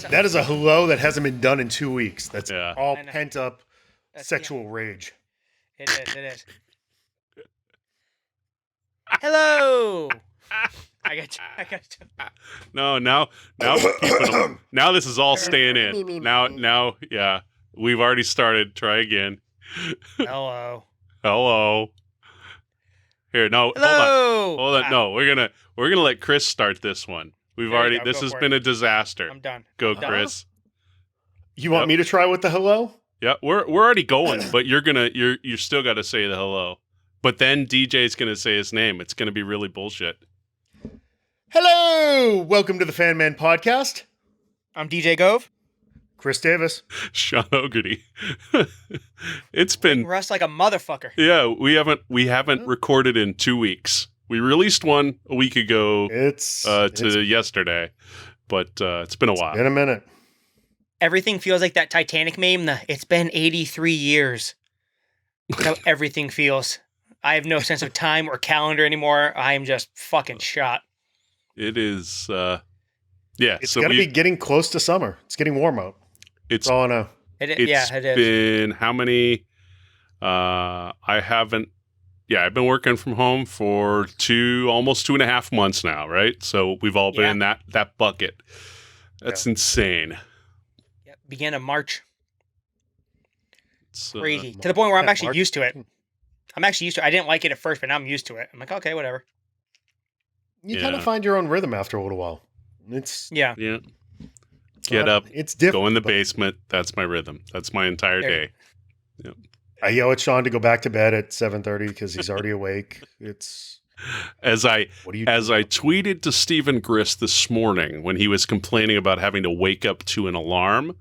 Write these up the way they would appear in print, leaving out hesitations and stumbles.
That is a hello that hasn't been done in 2 weeks. That's all I know. pent up sexual rage. It is. Hello. I got you. No, now we're keeping them. Now this is all staying in. Now, yeah, we've already started. Try again. Hello. Hello. Here, no, Hello. hold on. No, we're gonna let Chris start this one. We've There you already. go. This Go has for been it. a disaster. I'm done. Go, I'm done. Chris. You want me to try with the hello? Yeah, we're already going, but you're still got to say the hello. But then DJ's gonna say his name. It's gonna be really bullshit. Hello! Welcome to the FANMEN podcast. I'm DJ Gove. Chris Davis. Sean O'Grady. It's been Russ like a motherfucker. Yeah, we haven't recorded in 2 weeks. We released one a week ago It's yesterday, but it's been a while. been a minute. Everything feels like that Titanic meme. It's been 83 years. That's how everything feels. I have no sense of time or calendar anymore. I am just fucking shot. It is, It's got to be getting close to summer. It's getting warm out. It's That's all I know. It is. It's been how many? I've been working from home for almost 2.5 months now, right? So we've all been in that bucket. That's insane. Yeah, beginning of March. It's Crazy. To the point where I'm actually March. used to it. I didn't like it at first, but now I'm used to it. I'm like, okay, whatever. You kind of find your own rhythm after a little while. It's Yeah. Yeah. Get up. It's different. Go in the basement. That's my rhythm. That's my entire day. Yep. I yell at Sean to go back to bed at 7:30 because he's already awake. It's As I what do you tweeted to Stephen Grist this morning when he was complaining about having to wake up to an alarm,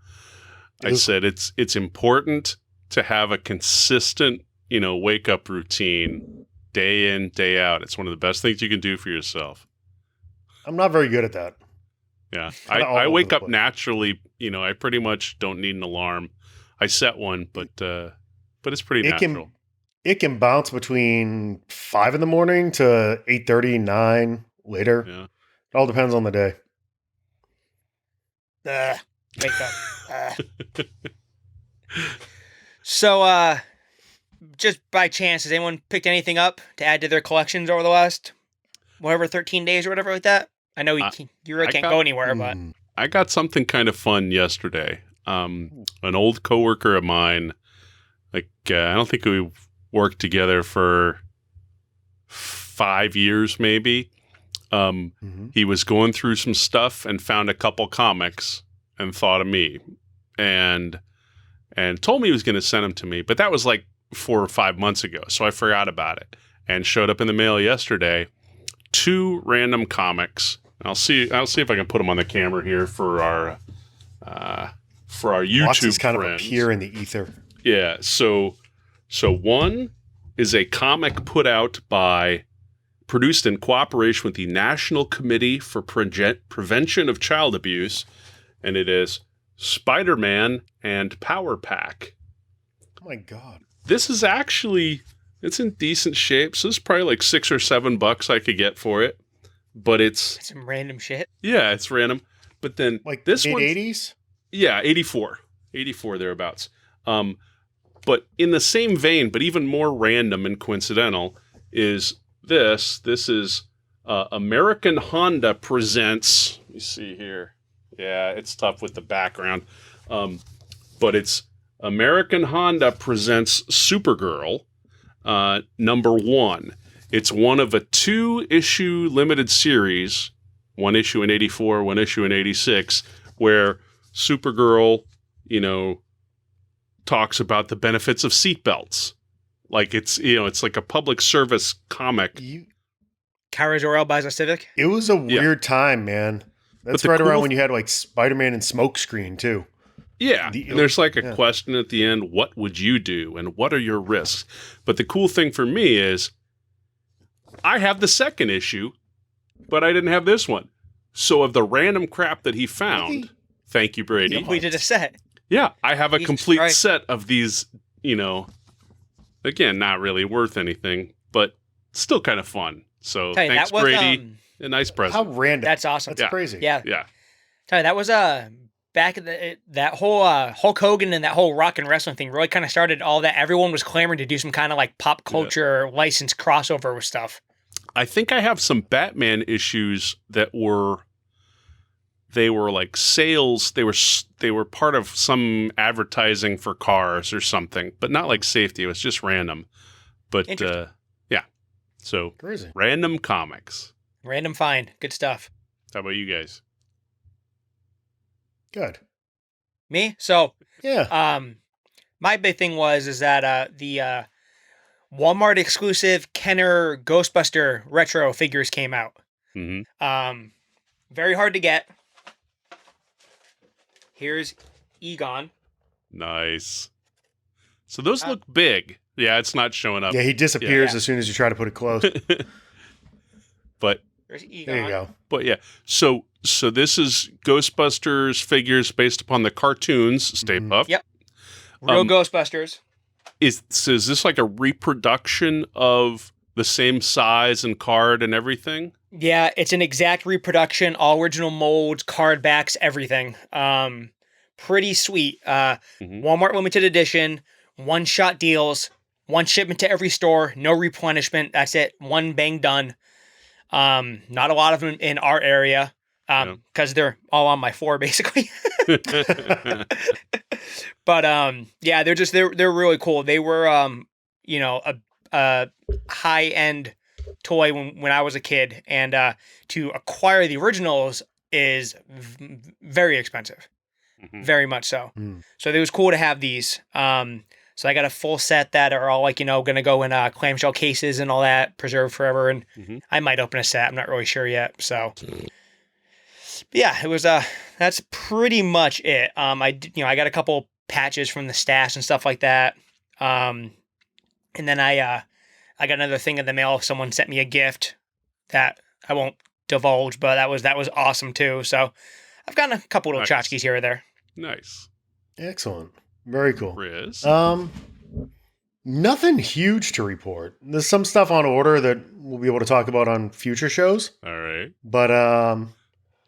I said it's important to have a consistent, wake up routine day in, day out. It's one of the best things you can do for yourself. I'm not very good at that. Yeah. Kinda all I over wake the up place. naturally. I pretty much don't need an alarm. I set one, but it's pretty natural. It can bounce between 5 in the morning to 8:30, 9 later. Yeah. It all depends on the day. Wake up. So, just by chance, has anyone picked anything up to add to their collections over the last, 13 days or whatever like that? I know you really can't go anywhere, but... I got something kind of fun yesterday. An old coworker of mine, I don't think we worked together for 5 years, maybe. He was going through some stuff and found a couple comics and thought of me and told me he was going to send them to me. But that was like 4 or 5 months ago, so I forgot about it and showed up in the mail yesterday. 2 random comics. I'll see if I can put them on the camera here for our YouTube Watch kind friends. of appear in the ether. Yeah. So one is a comic produced in cooperation with the National Committee for Prevention of Child Abuse, and it is Spider-Man and Power Pack. Oh my God. This is it's in decent shape. So it's probably like $6 or $7 I could get for it. But it's some random shit. Yeah, it's random. But then Like this mid-80s? Yeah, 84 thereabouts. But in the same vein, but even more random and coincidental, is this. This is American Honda presents. Let me see here. Yeah, it's tough with the background. But it's American Honda presents Supergirl, #1. It's one of a 2-issue limited series, 1 issue in 84, 1 issue in 86, where Supergirl, talks about the benefits of seatbelts. Like it's like a public service comic. Kara Jor-El buys a Civic. It was a weird time, man. That's right around when you had like Spider-Man and Smokescreen too. Yeah, and there's like a question at the end, what would you do and what are your risks? But the cool thing for me is I have the second issue, but I didn't have this one. So of the random crap that he found, thank you, Brady. We did a set. Yeah, I have a Jesus complete Christ. set of these, again, not really worth anything, but still kind of fun. So Tell you, thanks, that was, Brady. A nice present. How random. That's awesome. That's crazy. Yeah. Yeah. Tell you, that was back at that whole Hulk Hogan and that whole rock and wrestling thing really kind of started all that. Everyone was clamoring to do some kind of like pop culture licensed crossover with stuff. I think I have some Batman issues that were like sales. They were part of some advertising for cars or something, but not like safety. It was just random. But yeah, so Crazy. Random comics. Random find, good stuff. How about you guys? Good. Me? So Yeah. my big thing is that the Walmart exclusive Kenner Ghostbuster retro figures came out. Mm-hmm. Very hard to get. Here's Egon. Nice. So those look big. Yeah, it's not showing up. Yeah, he disappears Yeah. as soon as you try to put it close. But There's Egon. There you go. But yeah, so this is Ghostbusters figures based upon the cartoons. Stay Puft. Yep. Real Ghostbusters. Is this like a reproduction of the same size and card and everything? Yeah, it's an exact reproduction, all original molds, card backs, everything. Pretty sweet. Walmart limited edition, one-shot deals, one shipment to every store, no replenishment. That's it. One bang done. Not a lot of them in our area because they're all on my floor basically. But yeah, they're really cool. They were a high-end toy when I was a kid, and to acquire the originals is very expensive. Very much so. So it was cool to have these. So I got a full set that are all like, going to go in clamshell cases and all that, preserved forever. And I might open a set. I'm not really sure yet. So but yeah, it was, that's pretty much it. I got a couple patches from the stash and stuff like that. And then I got another thing in the mail. Someone sent me a gift that I won't divulge, but that was awesome too. So I've gotten a couple little tchotchkes here or there. Nice. Excellent. Very cool. Chris? Nothing huge to report. There's some stuff on order that we'll be able to talk about on future shows. All right. But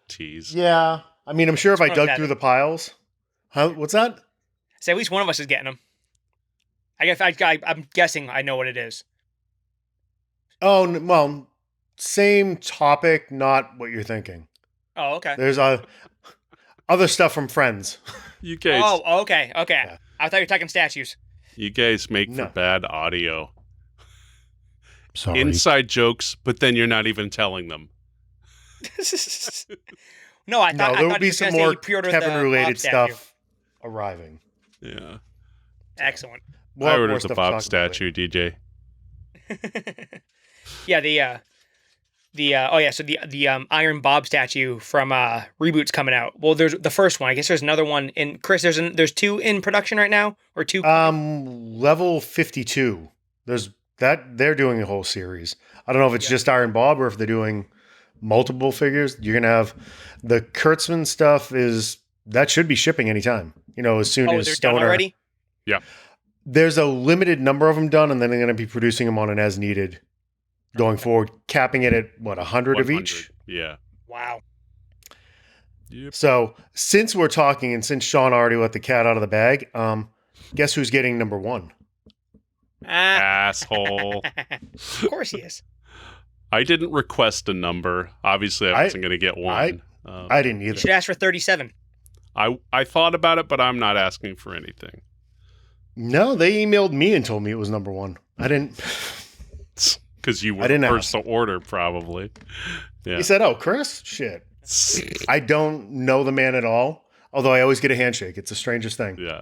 Tease. yeah. I mean, I'm sure if I dug through the piles. What's that? So at least one of us is getting them. I'm guessing I know what it is. Oh, well, same topic, not what you're thinking. Oh, okay. There's other stuff from Friends. You guys. Oh, okay. Yeah. I thought you were talking statues. You guys make for bad audio. Sorry. Inside jokes, but then you're not even telling them. No, I thought there will be some more pre-ordered Kevin-related the Bob stuff arriving. Yeah. Excellent. We'll I have more ordered the stuff to Bob talk about statue, DJ. Yeah, the Iron Bob statue from Reboot's coming out. Well, there's the first one. I guess there's another one in Chris. There's two in production right now, or two. Level 52. There's that they're doing a whole series. I don't know if it's just Iron Bob or if they're doing multiple figures. You're gonna have the Kurtzman stuff that should be shipping anytime. As soon as they're Stoner done already. Yeah. There's a limited number of them done, and then they're going to be producing them on an as needed going forward, capping it at 100 of each. Yeah. Wow. Yep. So since we're talking, and since Sean already let the cat out of the bag, guess who's getting number one? Asshole. Of course he is. I didn't request a number. Obviously, I wasn't going to get one. I didn't either. You should ask for 37. I thought about it, but I'm not asking for anything. No, they emailed me and told me it was number one. I didn't. Because you were the first to order, probably. Yeah. He said, "Oh, Chris? Shit." I don't know the man at all, although I always get a handshake. It's the strangest thing. Yeah.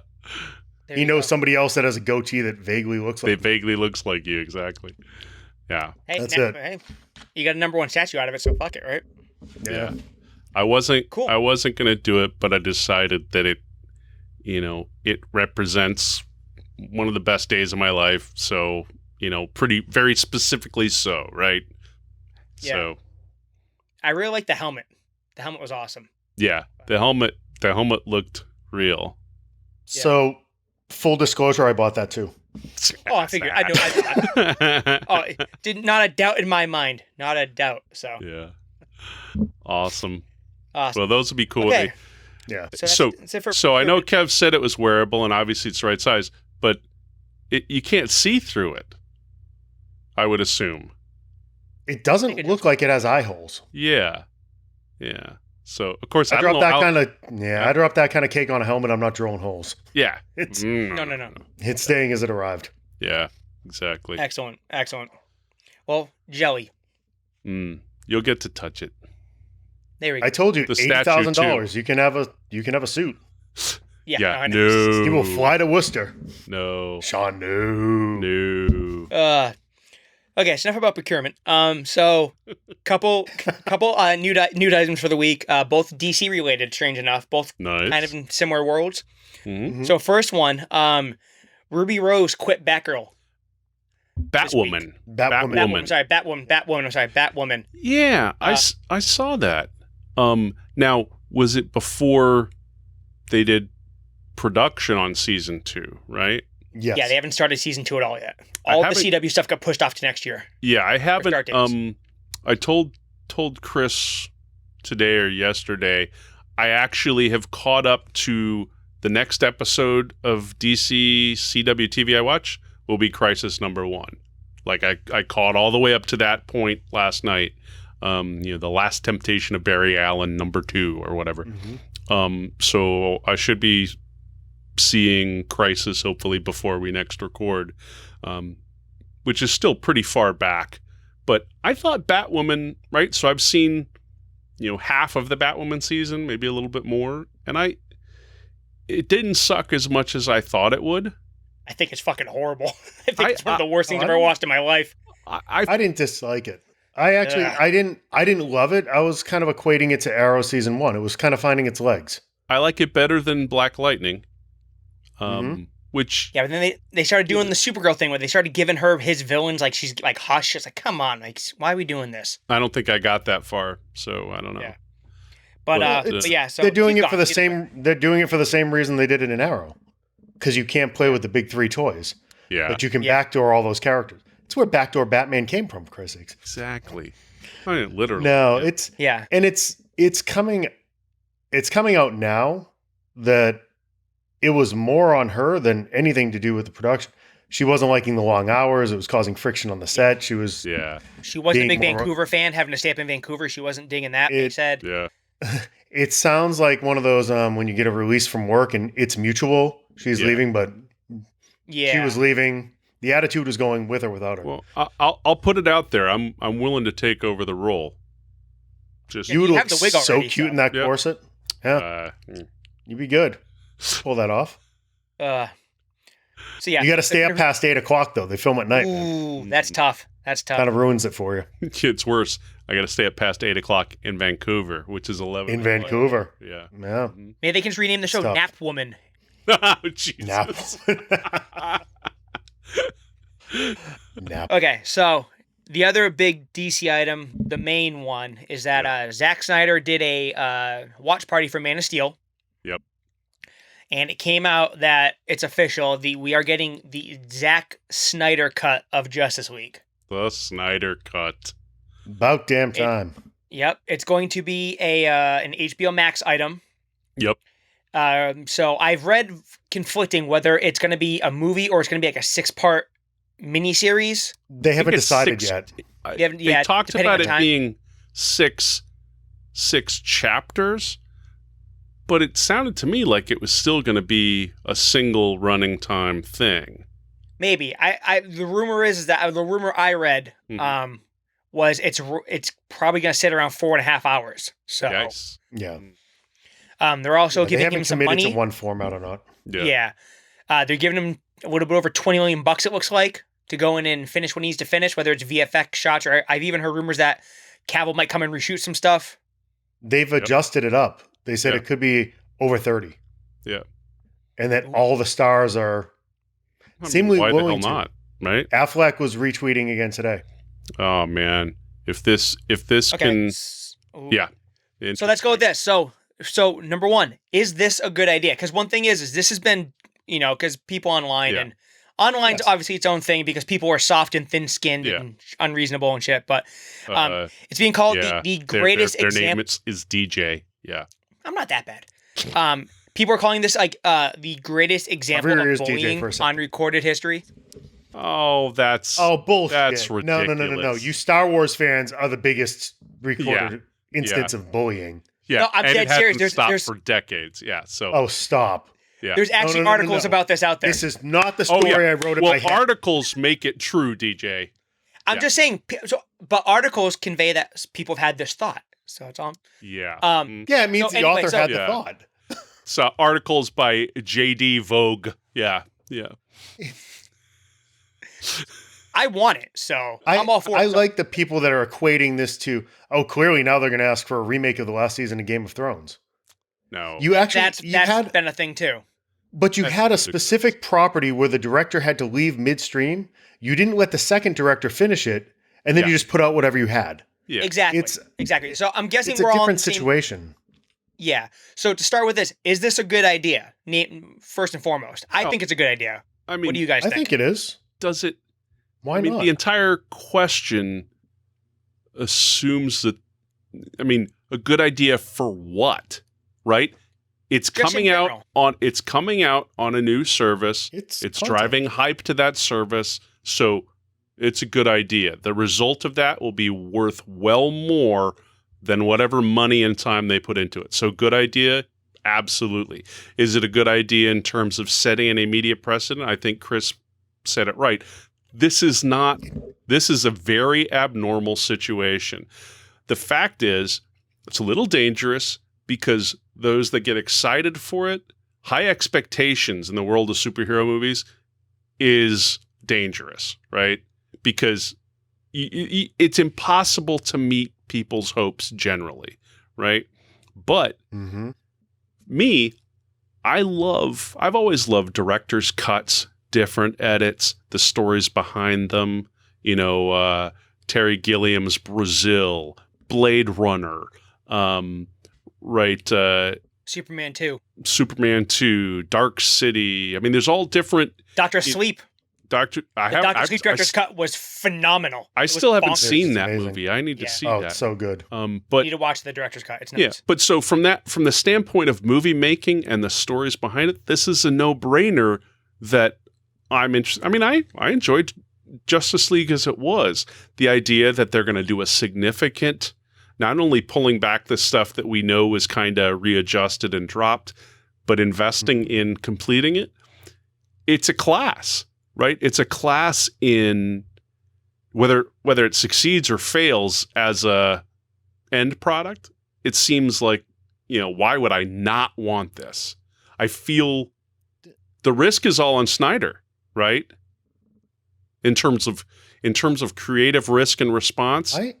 There He you knows go. somebody else that has a goatee that vaguely looks like It vaguely looks like you, exactly. Yeah. Hey, That's it. Hey, you got a number one statue out of it, so fuck it, right? Yeah. I wasn't Cool. going to do it, but I decided that it represents one of the best days of my life. So, very specifically so, right? Yeah. So, I really like the helmet. The helmet was awesome. yeah, the helmet looked real. So, full disclosure, I bought that too. Oh, I figured. I know. Not a doubt in my mind. Not a doubt. So Yeah. Awesome. awesome. Well, those would be cool. Okay. Yeah. that's it for So I know procurement. Kev said it was wearable, and obviously it's the right size, but you can't see through it, I would assume. It doesn't look like it has eye holes. Yeah. Yeah. So, of course, I I don't dropped know that how... kind of I dropped that kind of cake on a helmet. I'm not drilling holes. Yeah. It's No. it's staying as it arrived. Yeah, exactly. Excellent. Well, jelly. You'll get to touch it. There we go. I told you, The statue, $80,000. You can have a suit. Yeah. I know. No. You will fly to Worcester. No. Sean, no. No. Okay, so enough about procurement. So couple new items for the week. Both DC related, strange enough. Both Nice. kind of in similar worlds. Mhm. So first one, Ruby Rose quit Batgirl. Batwoman. Batwoman. I'm sorry, Batwoman. Yeah, I saw that. Now, was it before they did production on season 2, right? Yes. Yeah, they haven't started season 2 at all yet. All the CW stuff got pushed off to next year. Yeah, I haven't. start dates. I told Chris today or yesterday, I actually have caught up to the next episode of DC CW TV I watch will be Crisis #1. Like I caught all the way up to that point last night. The Last Temptation of Barry Allen #2 or whatever. So I should be seeing Crisis hopefully before we next record, which is still pretty far back. But I thought Batwoman, right? So I've seen, half of the Batwoman season, maybe a little bit more, and it didn't suck as much as I thought it would. I think it's fucking horrible. I think it's one of the worst things I've ever watched in my life. I didn't dislike it. I didn't love it. I was kind of equating it to Arrow season 1. It was kind of finding its legs. I like it better than Black Lightning. Which but then they started doing the Supergirl thing where they started giving her his villains like she's like Hush. It's like, come on, like why are we doing this? I don't think I got that far, so I don't know. Yeah. But yeah, so they're doing keep it for going. the same. They're doing it for the same reason they did it in Arrow, because you can't play with the big 3 toys, Yeah, but you can backdoor all those characters. It's where backdoor Batman came from, for Christ's sakes. exactly. I mean, literally. No, yeah. it's coming out now that it was more on her than anything to do with the production. She wasn't liking the long hours. It was causing friction on the set. She wasn't a big Vancouver fan, having to stay up in Vancouver. She wasn't digging that. They said, Yeah. It sounds like one of those when you get a release from work and it's mutual. She's leaving, but she was leaving. The attitude was going with or without her. Well, I'll put it out there. I'm willing to take over the role. Just you would have look the wig so already, cute so. in that corset. Yeah, you'd be good. Pull that off. So yeah, you got to stay up past 8 o'clock though. They film at night. Ooh, that's tough. Kind of ruins it for you. It's worse. I got to stay up past 8 o'clock in Vancouver, which is 11. In Vancouver. Yeah. Yeah. Maybe they can just rename the show Nap Woman. Oh, Jesus. Nap. Okay, so the other big DC item, the main one, is that Zack Snyder did a watch party for Man of Steel. Yep. And it came out that it's official. We are getting the Zack Snyder cut of Justice League. The Snyder Cut. About damn time. Yep. It's going to be an HBO Max item. Yep. So I've read conflicting whether it's going to be a movie or it's going to be like a 6-part miniseries. They haven't decided yet. They talked about it being six chapters, but it sounded to me like it was still going to be a single running time thing. Maybe. The rumor is that the rumor I read was it's probably going to sit around 4.5 hours. So nice. Yeah. They're also giving him some money. They haven't committed to one format or not. Yeah. They're giving him a little bit over $20 million. It looks like, to go in and finish what he needs to finish, whether it's VFX shots or I've even heard rumors that Cavill might come and reshoot some stuff. They've adjusted it up. They said it could be over 30. Yeah. And that all the stars are seemingly why willing the hell not, right? Affleck was retweeting again today. Oh man. If this can yeah. So let's go with this. So number one, is this a good idea? Because one thing is this has been, because people online and online's obviously its own thing because people are soft and thin-skinned and unreasonable and shit. But it's being called the greatest example. Their name is DJ. Yeah. I'm not that bad. People are calling this like the greatest example Over your of ears, DJ, bullying for a second. on recorded history. Oh, that's bullshit. That's No. ridiculous. You Star Wars fans are the biggest recorded Yeah. instance of bullying. Yeah, No, I'm and dead it hasn't serious. stopped There's for decades. Yeah, so Oh, stop. yeah. there's actually articles about this out there. This is not the story I wrote in my head. Articles make it true, DJ. I'm just saying. But articles convey that people have had this thought. So it's all. Yeah. Yeah, it means So the anyway, author so- had the Yeah. thought. So articles by JD Vogue. Yeah. I want it, so I'm all for it. I So like the people that are equating this to, clearly now they're going to ask for a remake of the last season of Game of Thrones. No. You actually, that's been a thing too. but you That's had a ridiculous. specific property where the director had to leave midstream. You didn't let the second director finish it, and then Yeah. you just put out whatever you had. Yeah. Exactly. It's- exactly. So I'm guessing It's a we're all in different the same. situation. Yeah. So to start with this, is this a good idea? First and foremost, I Oh, think it's a good idea. I mean, What do you guys I think? think it is. does it? Why I mean, not? the entire question assumes that. I mean, a good idea for what? Right? It's Just in coming out general. on. It's coming out on a new service. it's It's content. driving hype to that service, so it's a good idea. The result of that will be worth well more than whatever money and time they put into it. So good idea, absolutely. Is it a good idea in terms of setting an immediate precedent? I think Chris said it right. This is a very abnormal situation. The fact is, it's a little dangerous because those that get excited for it, high expectations in the world of superhero movies is dangerous, right? Because it's impossible to meet people's hopes generally, right? But Mhm. I've always loved director's cuts, different edits, the stories behind them, Terry Gilliam's Brazil, Blade Runner, Superman 2. Superman 2, Dark City. I mean, there's all different Doctor Sleep. Doctor Sleep director's cut was phenomenal. I It was still haven't bonkers. seen It's that amazing. movie. I need to Yeah. see Oh, that. it's so good. You But need to watch the director's cut. It's nice. yeah, but so from the standpoint of movie making and the stories behind it, this is a no-brainer that I'm interested. I mean, I enjoyed Justice League as it was. The idea that they're going to do a significant, not only pulling back the stuff that we know was kind of readjusted and dropped, but investing in completing it. It's a class, right? It's a class in whether it succeeds or fails as a end product. It seems like, why would I not want this? I feel the risk is all on Snyder, right? In terms of creative risk and response. I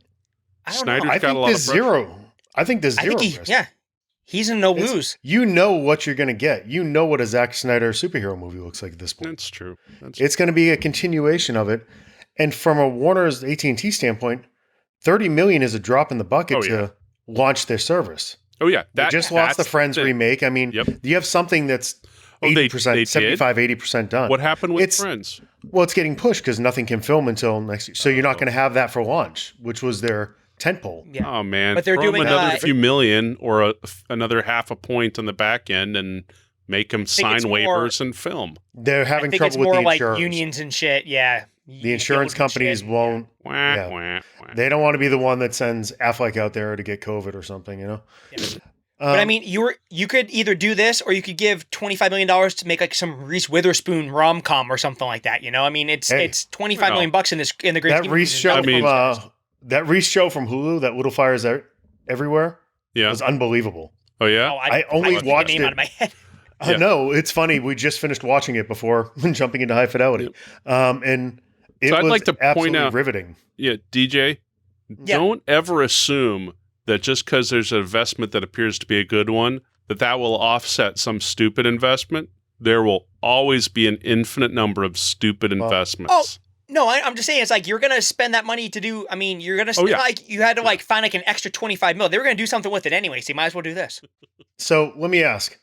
don't Snyder's know. I got a think lot there's of pressure. zero. I think there's I zero think risk. he's in no It's- lose. You know what you're going to get. You know what a Zack Snyder superhero movie looks like at this point. That's true. It's going to be a continuation of it. And from a Warner's AT&T standpoint, $30 million is a drop in the bucket Oh, yeah. to launch their service. Oh yeah, They just lost the that's Friends remake. I mean, Yep. you have something that's Oh, they 80%, did? 75, 80% done. What happened with It's- Friends? Well, it's getting pushed because nothing can film until next year. So you're not Oh. going to have that for launch, which was their tentpole. Yeah. Oh man, But they're throw 'em doing, another few million or another half a point on the back end and make them sign it's more- waivers and film. They're I having think it's trouble with more the like insurers. unions and shit. Yeah. The insurance companies won't. Wah, Yeah. wah, wah. They don't want to be the one that sends Affleck out there to get COVID or something, Yeah. Um, But I mean, you could either do this or you could give $25 million to make like some Reese Witherspoon rom com or something like that. I mean, it's Hey. it's $25 million bucks in the great that scheme of Reese things. show I mean- from that Reese show from Hulu, that Little Fires Everywhere, Yeah. was unbelievable. Oh yeah. Oh, I only couldn't get watched the name it- out of my head. I Yeah. know, it's funny. We just finished watching it before jumping into High Fidelity, and it So I'd was like to point absolutely out- riveting. Yeah, DJ, Yeah. don't ever assume that just because there's an investment that appears to be a good one, that will offset some stupid investment. There will always be an infinite number of stupid investments. No, I'm just saying it's like you're gonna spend that money to do. I mean, you're gonna Oh, yeah. like you had to like find like an extra 25 mil. They were gonna do something with it anyway, so you might as well do this. So let me ask.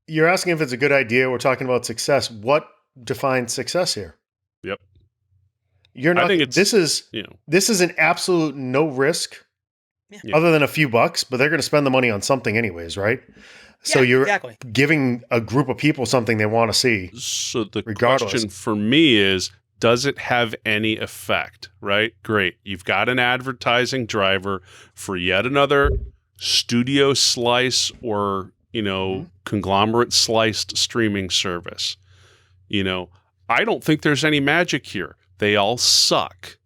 You're asking if it's a good idea. We're talking about success. What defines success here? Yep. You're not. I think it's- This is You know. this is an absolute no risk Yeah. other than a few bucks, but they're going to spend the money on something anyways, right? So Yeah, you're exactly. giving a group of people something they want to see. So the Regardless. question for me is, does it have any effect, right? Great. You've got an advertising driver for yet another studio slice or, conglomerate sliced streaming service. I don't think there's any magic here. They all suck,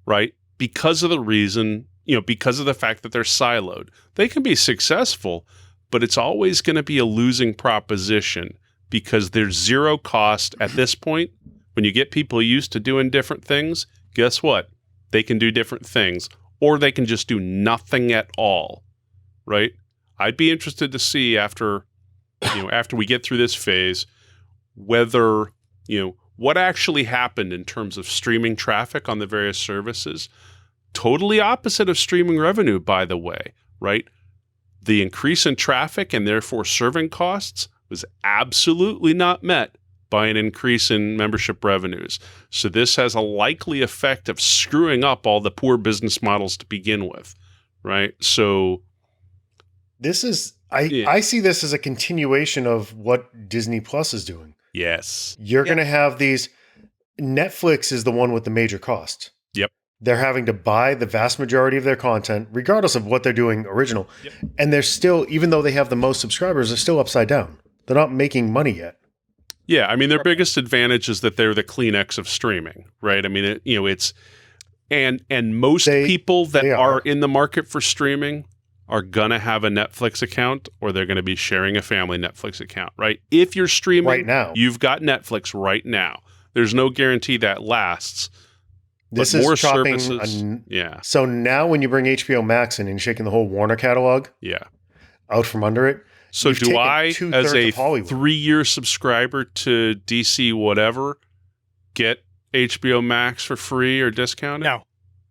right? Because of the reason, because of the fact that they're siloed. They can be successful, but it's always going to be a losing proposition because there's zero cost at this point. When you get people used to doing different things, guess what? They can do different things, or they can just do nothing at all, right? I'd be interested to see after we get through this phase, whether, what actually happened in terms of streaming traffic on the various services. Totally opposite of streaming revenue, by the way, right? The increase in traffic and therefore serving costs was absolutely not met by an increase in membership revenues. So this has a likely effect of screwing up all the poor business models to begin with, right? So this is, I see this as a continuation of what Disney Plus is doing. Yes. You're going to have these, Netflix is the one with the major cost. Yep. They're having to buy the vast majority of their content, regardless of what they're doing original. Yep. And they're still, even though they have the most subscribers, they're still upside down. They're not making money yet. Yeah, I mean, their biggest advantage is that they're the Kleenex of streaming, right? I mean, it's and most people that are in the market for streaming are gonna have a Netflix account, or they're gonna be sharing a family Netflix account, right? If you're streaming right now, you've got Netflix right now. There's no guarantee that lasts. This but is more chopping. services, yeah. So now, when you bring HBO Max in and shaking the whole Warner catalog, out from under it. So do I, as a 3-year subscriber to DC whatever, get HBO Max for free or discounted?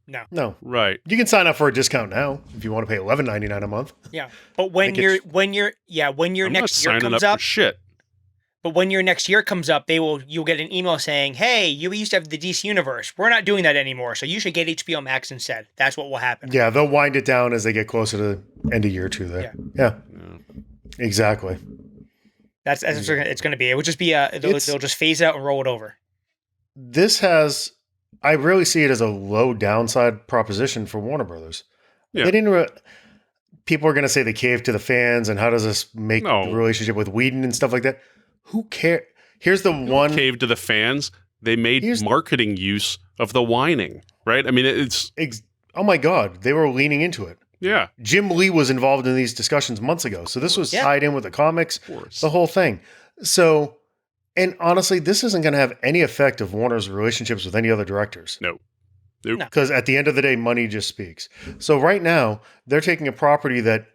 No. Right. You can sign up for a discount now if you want to pay $11.99 a month. Yeah, but when your next year comes up, shit. But when your next year comes up, you'll get an email saying, "Hey, you used to have the DC Universe. We're not doing that anymore, so you should get HBO Max instead." That's what will happen. Yeah, they'll wind it down as they get closer to the end of year 2 there. Yeah. Exactly. That's what it's going to be. It would just be they'll just phase it out and roll it over. I really see it as a low downside proposition for Warner Brothers. Yeah. They didn't. People are going to say they caved to the fans, and how does this make the relationship with Whedon and stuff like that? Who cares? Here's the one cave to the fans. They made marketing use of the whining, right? I mean, it's oh my God, they were leaning into it. Yeah. Jim Lee was involved in these discussions months ago. So this was tied in with the comics, the whole thing. So, and honestly, this isn't going to have any effect of Warner's relationships with any other directors. Nope. Because at the end of the day, money just speaks. So right now, they're taking a property that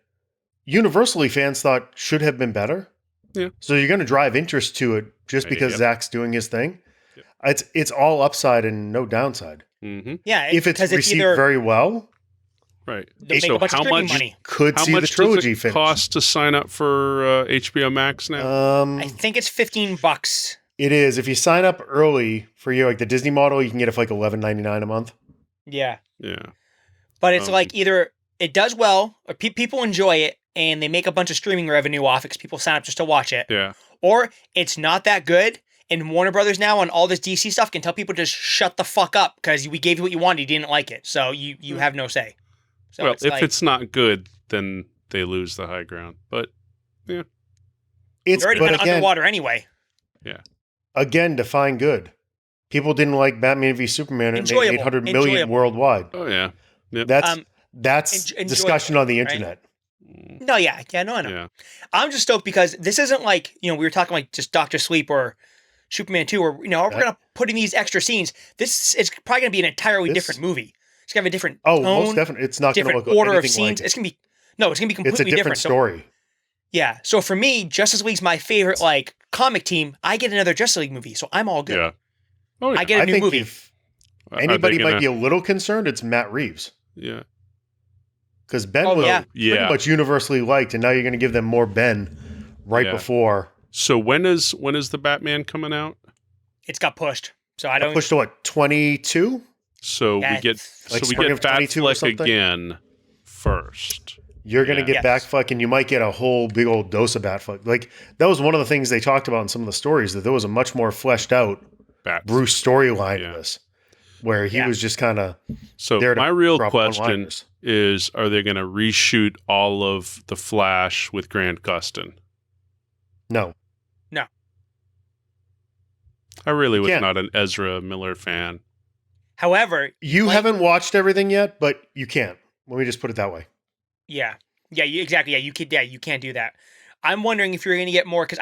universally fans thought should have been better. Yeah. So you're going to drive interest to it just because Zach's doing his thing. Yep. It's all upside and no downside. Mm-hmm. Yeah. If it's received very well. Right. So how much money the trilogy does it cost to sign up for HBO Max now? I think it's $15. It is. If you sign up early for the Disney model, you can get it for like $11.99 a month. Yeah. Yeah. But it's like either it does well, or people enjoy it, and they make a bunch of streaming revenue off it because people sign up just to watch it. Yeah. Or it's not that good, and Warner Brothers now on all this DC stuff can tell people to just shut the fuck up because we gave you what you wanted, you didn't like it, so you have no say. So well, if it's not good, then they lose the high ground. But yeah, it's already kind of underwater anyway. Yeah. Again, define good. People didn't like Batman v Superman. It made 800 million worldwide. Oh yeah, yep. That's discussion on the internet. Right? No, I know. Yeah. I'm just stoked because this isn't like we were talking like just Doctor Sleep or Superman 2, or we're gonna put in these extra scenes. This is probably gonna be an entirely different movie. It's gonna have a different tone, most definitely. It's not gonna look order of like scenes. it. It's gonna be completely It's a different story. So, yeah. So for me, Justice League's my favorite comic team. I get another Justice League movie, so I'm all good. Yeah. Oh, yeah. I get a new movie. If anybody might be a little concerned, it's Matt Reeves. Yeah. Because Ben was pretty much universally liked, and now you're going to give them more Ben before. So when is the Batman coming out? It's got pushed. So I don't pushed to what, 22? So we get Batfleck again first. You're going to get Yes. Batfleck, and you might get a whole big old dose of Batfleck. Like, that was one of the things they talked about in some of the stories, that there was a much more fleshed out Bat. Bruce storyline in Yeah. this, where he was just kind of So there to my real drop question one-liners. is, are they going to reshoot all of The Flash with Grant Gustin? No. I really was Can't. not an Ezra Miller fan. However, You like- haven't watched everything yet, but you can't. Let me just put it that way. Yeah, exactly. Yeah, you could. Yeah, you can't do that. I'm wondering if you're going to get more, because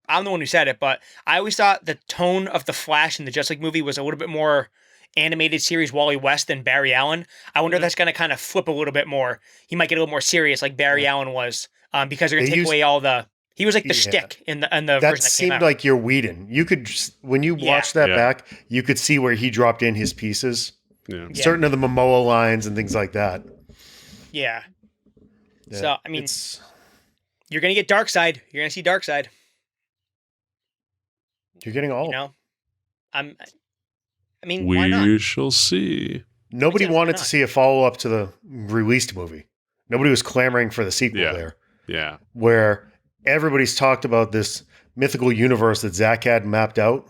I'm the one who said it, but I always thought the tone of the Flash in the Justice League movie was a little bit more animated series Wally West than Barry Allen. I wonder if that's going to kind of flip a little bit more. He might get a little more serious, like Barry Allen was, because they're going to take away all the. He was like the shtick in the version That that came seemed out. like you're Whedon. You could when you watch that Yeah. back, you could see where he dropped in his pieces. Yeah. Yeah. Certain of the Momoa lines and things like that. Yeah. Yeah. So I mean, It's- you're going to get Darkseid. You're going to see Darkseid. you're getting all. You know, I mean, why not? We shall see. Nobody Exactly, why wanted not? to see a follow up to the released movie. Nobody was clamoring for the sequel Yeah. there, Yeah. where everybody's talked about this mythical universe that Zach had mapped out,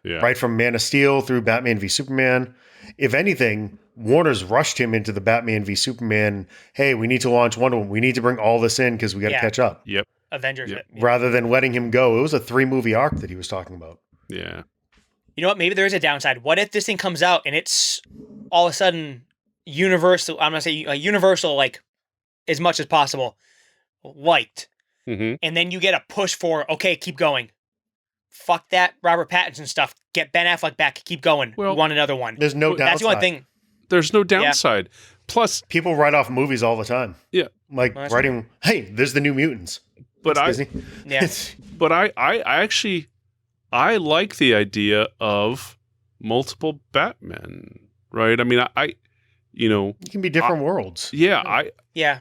Yeah. right from Man of Steel through Batman v Superman. If anything, Warner's rushed him into the Batman v Superman. Hey, we need to launch Wonder Woman. We need to bring all this in because we got to Yeah. catch up. Yep. Avengers. Yep. It. Yeah. Rather than letting him go, it was a 3-movie arc that he was talking about. Yeah. You know what? Maybe there is a downside. What if this thing comes out and it's all of a sudden Universal? I'm gonna say Universal, like as much as possible, liked, Mm-hmm. and then you get a push for okay, keep going. Fuck that Robert Pattinson stuff. Get Ben Affleck back. Keep going. Well, we want another one. There's no Well, downside. That's the only thing. There's no downside. Plus, People write off movies all the time. Yeah. Like Well, that's writing, hey, there's the new Mutants. but I, Disney. Yeah. It's- I actually, I like the idea of multiple Batmen. Right. I mean, I it can be different worlds. yeah, Yeah.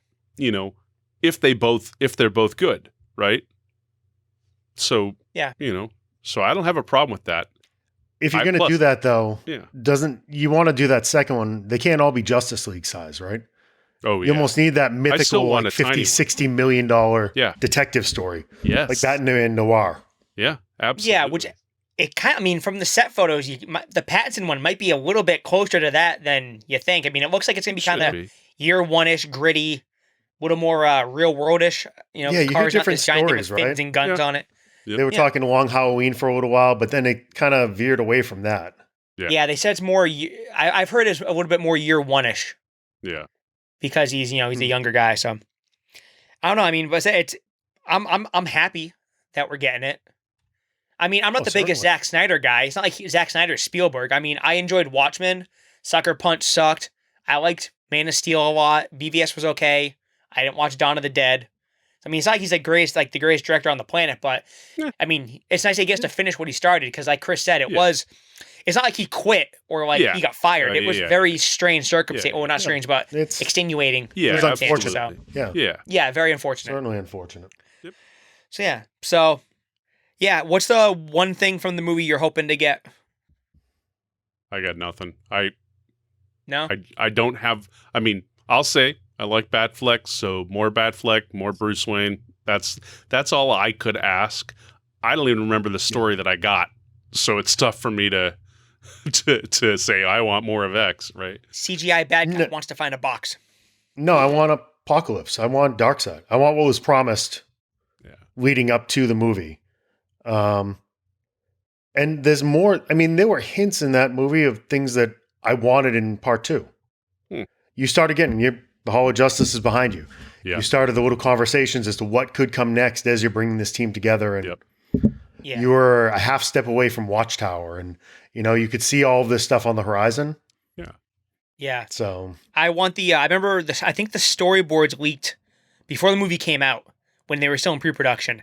if they're both good, right? So Yeah. so I don't have a problem with that. If you're I- going to plus- do that, though, Yeah. you want to do that second one, they can't all be Justice League size, right? Oh You yeah. almost need that still mythical want like a tiny 50, one. $60 million Yeah. detective story. Yes. Like that in Noir. Yeah. Absolutely. Yeah. Which it kind of, I mean, from the set photos, the Pattinson one might be a little bit closer to that than you think. I mean, it looks like it's going to be kind Should of be. year one-ish, gritty, a little more real world-ish. Yeah, you hear cars, not different this giant thing with stories, fins right? and guns Yeah. on it. Yep. They were Yeah. talking Long Halloween for a little while, but then they kind of veered away from that. Yeah. Yeah, they said it's more. I've heard it's a little bit more year one-ish Yeah. because he's a younger guy. So I don't know. I mean, but I'm happy that we're getting it. I mean, I'm not Oh, the biggest certainly. Zack Snyder guy. It's not like Zack Snyder's Spielberg. I mean, I enjoyed Watchmen. Sucker Punch sucked. I liked Man of Steel a lot. BVS was okay. I didn't watch Dawn of the Dead. I mean, it's not like he's the greatest director on the planet, but Yeah. I mean, it's nice he gets to finish what he started because, like Chris said, Yeah. it's not like he quit or like Yeah. he got fired. Right, it was yeah. very strange circumstance. Yeah. Well, not Yeah. strange, but It's extenuating. Yeah. was circumstances, unfortunate. so. Yeah, Yeah. Yeah, very unfortunate. certainly unfortunate. So yeah. So yeah, what's the one thing from the movie you're hoping to get? I got nothing. No? I don't have. I mean, I'll say I like Batfleck, so more Batfleck, more Bruce Wayne. That's all I could ask. I don't even remember the story that I got, so it's tough for me to say I want more of X. Right? CGI bad guy No. wants to find a box. No, I want Apocalypse. I want Darkseid. I want what was promised Yeah. leading up to the movie. And there's more. I mean, there were hints in that movie of things that I wanted in part 2. Hmm. You started getting the Hall of Justice is behind you. Yeah. You started the little conversations as to what could come next as you're bringing this team together. And Yep. Yeah. you were a half step away from Watchtower. And, you could see all of this stuff on the horizon. Yeah. So, I want I remember I think the storyboards leaked before the movie came out when they were still in pre-production.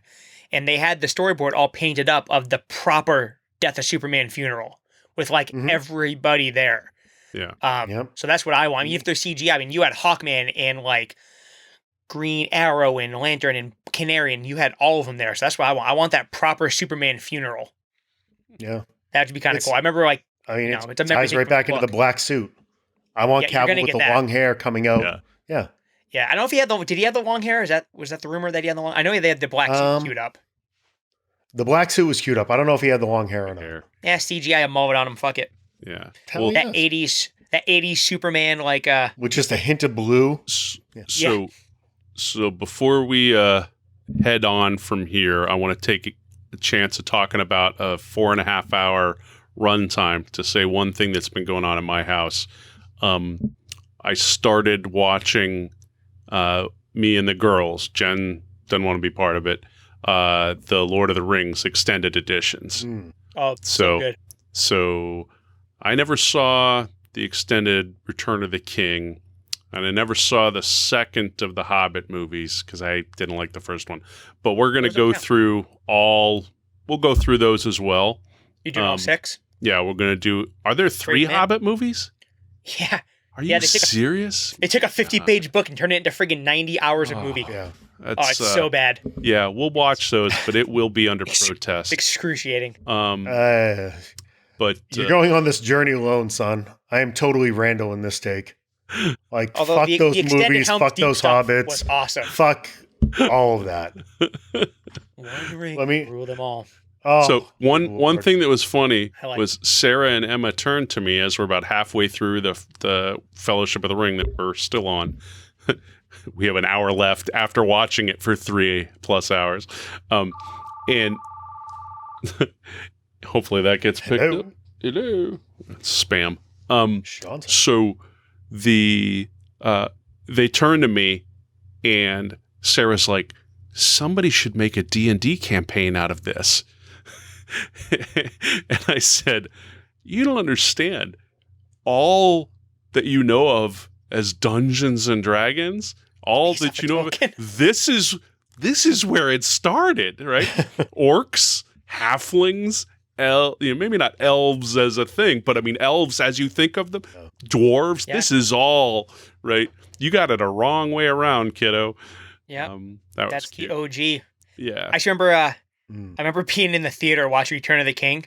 And they had the storyboard all painted up of the proper Death of Superman funeral with like Mhm. everybody there. Yeah. Yep. So that's what I want. I mean, if there's CGI, I mean, you had Hawkman and like Green Arrow and Lantern and Canary, and you had all of them there. So that's what I want. I want that proper Superman funeral. yeah. That'd be kind of It's- cool. I remember like, I mean, No, it it's a ties memory right from back the into the book. black suit. I want Yeah, you're gonna Cavill with get the that. long hair coming out, Yeah. Yeah. Yeah, I don't know if he had did he have the long hair? Was that the rumor that he had the long? I know they had the black suit queued up. The black suit was queued up. I don't know if he had the long hair or not. Yeah, CGI a mullet on him. Fuck it. Yeah. Well, that 80s Superman with just a hint of blue. So before we head on from here, I want to take a chance of talking about a 4.5 hour runtime to say one thing that's been going on in my house. I started watching me and the girls. Jen doesn't want to be part of it. The Lord of the Rings extended editions. Oh, so good. So I never saw the extended Return of the King, and I never saw the second of the Hobbit movies because I didn't like the first one. But we're going to go through all. We'll go through those as well. You doing all 6? Yeah, we're going to do. Are there 3 Hobbit movies? Yeah. Are you serious? They took a 50-page book and turned it into friggin' 90 hours of movie. Yeah. It's so bad. Yeah, we'll watch those, but it will be under protest. Excruciating. But you're going on this journey alone, son. I am totally Randall in this take. Like, fuck those movies, fuck those hobbits. Was awesome. Fuck all of that. Let me rule them all. Oh, so one thing that was funny was Sarah and Emma turned to me as we're about halfway through the Fellowship of the Ring that we're still on. We have an hour left after watching it for 3+ hours. And hopefully that gets picked up. Hello. Spam. So they turned to me and Sarah's like, somebody should make a D&D campaign out of this. And I said, you don't understand. All that you know of as Dungeons and Dragons, all that you know of, this is where it started, right? Orcs, halflings, maybe not elves as a thing, but I mean elves as you think of them, dwarves. Yeah. This is all right. You got it a wrong way around, kiddo. Yeah, that's the OG. Yeah, I remember. I remember being in the theater watching Return of the King,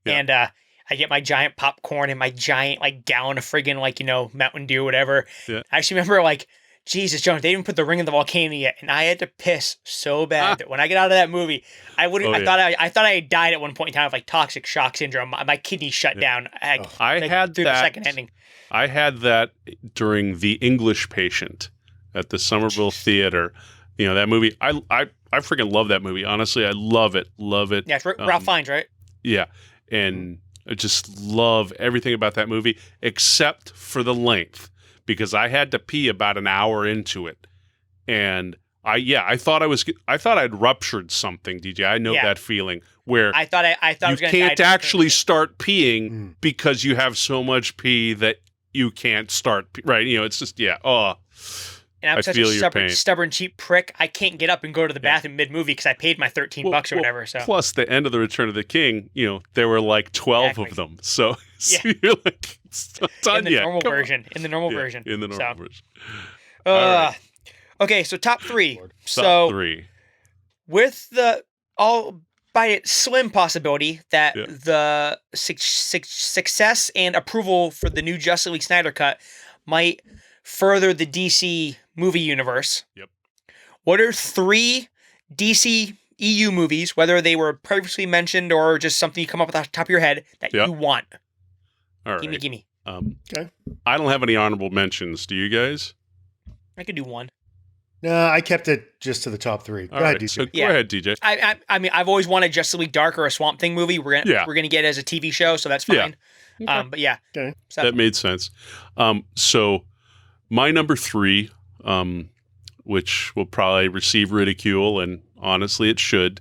and I get my giant popcorn and my giant gallon of friggin' Mountain Dew, whatever. Yeah. I actually remember Jesus Jones, they didn't put the ring in the volcano yet, and I had to piss so bad that when I get out of that movie, I thought I had died at one point in time of toxic shock syndrome. My kidneys shut down. I had through the second ending. I had that during The English Patient at the Somerville Theater. That movie. I freaking love that movie. Honestly, I love it. Love it. Yeah, it's Ralph Fiennes, right? Yeah, and I just love everything about that movie except for the length, because I had to pee about an hour into it, and I thought I'd ruptured something, DJ. I know that feeling where I thought you can't actually start peeing because you have so much pee that you can't start. Right? It's just And I'm such a stubborn, cheap prick. I can't get up and go to the bathroom mid-movie because I paid my $13 or whatever. So plus the end of the Return of the King, there were 12 of them. So you're it's not done in the normal version. In the normal version. Right. Okay, so top 3. Top 3. With the albeit slim possibility that the success and approval for the new Justice League Snyder Cut might further the DC movie universe. Yep. What are 3 DCEU movies, whether they were previously mentioned or just something you come up with off the top of your head, that you want? All right. Gimme. Okay. I don't have any honorable mentions. Do you guys? I could do one. No, I kept it just to the top 3. Go ahead, DJ. So go ahead, DJ. I mean, I've always wanted Justice League Dark or a Swamp Thing movie. We're gonna get it as a TV show, so that's fine. Yeah. But yeah, okay. That made sense. So my number 3, which will probably receive ridicule, and honestly, it should.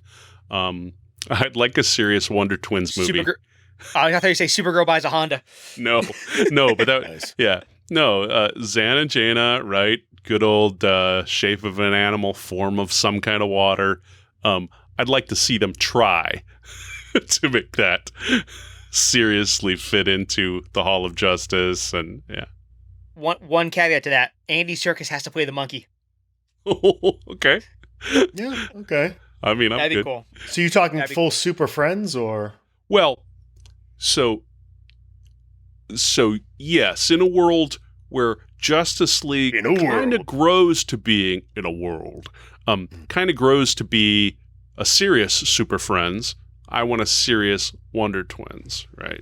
I'd like a serious Wonder Twins movie. I thought you'd say Supergirl buys a Honda. No, but that nice. Zan and Jaina, right? Good old shape of an animal, form of some kind of water. I'd like to see them try to make that seriously fit into the Hall of Justice, and One caveat to that: Andy Serkis has to play the monkey. Okay. Yeah. Okay. I mean, that'd be cool. So you talking full Super Friends or? Well, so yes, in a world where Justice League In a kind of world. grows to being in a world. Kind of grows to be a serious Super Friends. I want a serious Wonder Twins, right?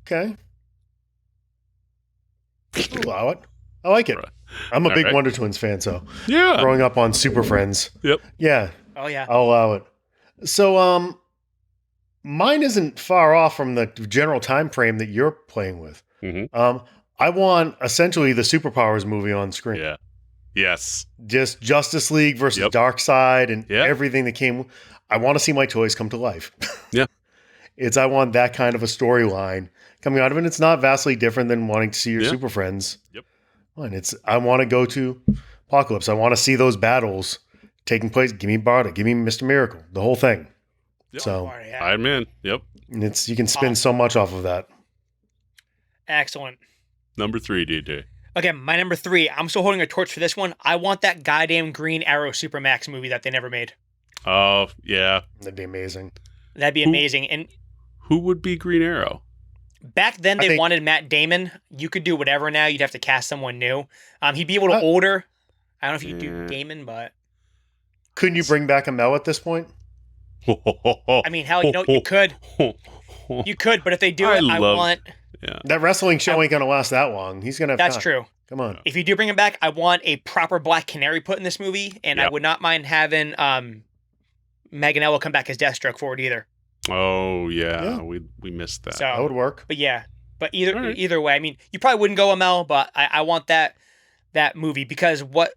Okay. I'll allow it. I like it. Right. I'm a All big right. Wonder Twins fan, so Yeah. growing up on Super Friends. Yep. Yeah, Oh yeah. I'll allow it. So, mine isn't far off from the general time frame that you're playing with. Mhm. I want essentially the Superpowers movie on screen. Yeah. Yes. Just Justice League versus Yep. Darkseid and Yep. everything that came. I want to see my toys come to life. Yeah. I want that kind of a storyline coming out of it. It's not vastly different than wanting to see your Yeah. Super Friends. Yep. And I want to go to Apocalypse. I want to see those battles taking place. Give me Barda. Give me Mr. Miracle. The whole thing. Yep. So I'm in. Yep. and you can spin so much off of that. Excellent. Number 3, DJ. Okay, my number 3. I'm still holding a torch for this one. I want that goddamn Green Arrow Supermax movie that they never made. Oh, yeah. That'd be amazing. That'd be amazing. And Who would be Green Arrow? back then, I they think- wanted Matt Damon. You could do whatever now. You'd have to cast someone new. He'd be able to What? older. I don't know if you could Yeah. do Damon, but Couldn't you bring back Amel at this point? I mean, hell, you could. You could, but if they do it, I want. Yeah. That wrestling show ain't gonna last that long. He's gonna have That's time. true. Come on. If you do bring him back, I want a proper Black Canary put in this movie, and I Yep. would not mind having Manganiello come back as Deathstroke for it either. Oh, yeah. Yeah. We missed that. So, That would work. but yeah, but All right. either way, I mean, you probably wouldn't go Amel, but I want that movie because what